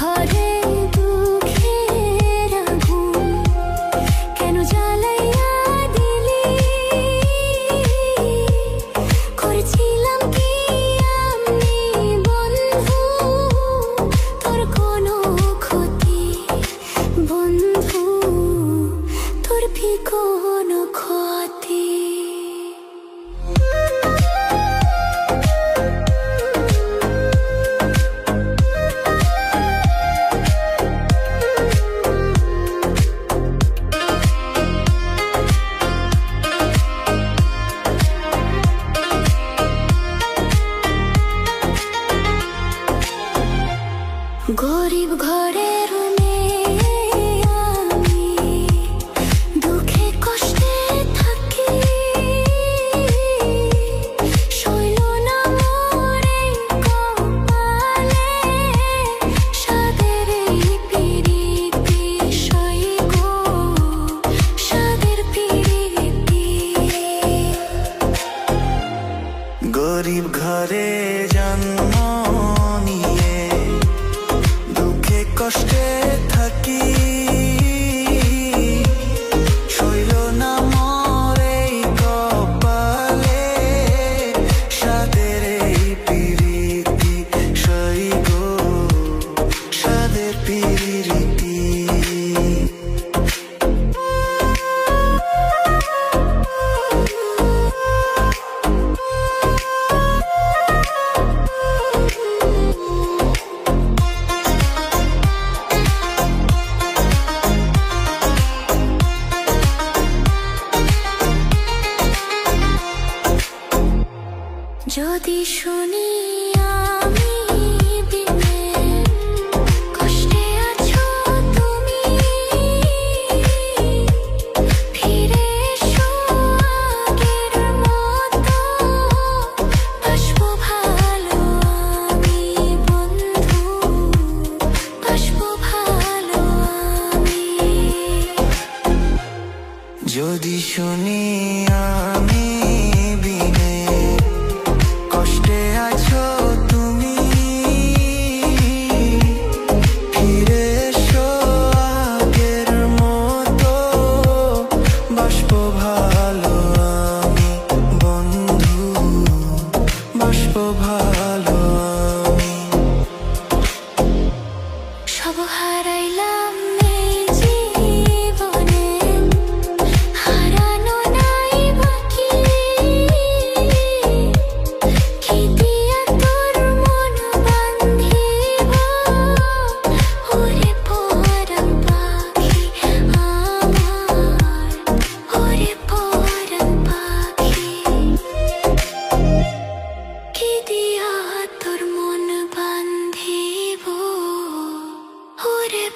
ঘরে দুঃখের আগুন কেন জ্বালাইয়া দিলি? করেছিলাম কি আমি বন্ধু তোর কোনো ক্ষতি? বন্ধু তোর কি কোনো ক্ষতি? গরিব ঘরের মেয়ে আমি, দুঃখে কষ্টে থাকি, সইল না মোরে কপালে সাদের এই পিরিতি, সই গো সাদের পিরিতি। গরিব ঘরে জন্ম নিয়ে দুঃখে কষ্টে থাকি, সইল না মোর এই কপালে সাদের এই পিরিতি, সই গো সাদের পিরিতি। যদি শুনি আমি বিনে কষ্টে আছো তুমি, ফিরে এসো আগের মতো, বাসবো ভালো আমি বন্ধু, বাসবো ভালো আমি। যদি শুনি আমি বিনে কষ্টে আছো তুমি, ফিরে এসো আগের মতো, বাসবো ভালো আমি বন্ধু, বাসবো ভালো আমি। সব হারাইলাম এই জীবনে, হারানো নাই বাকি, কি দিয়া তোর মন বান্ধিব? ওরে পরাণ পাখি আমার, ওরে পরাণ পাখি, কি দিয়া তোর মন বান্ধিব? ওরে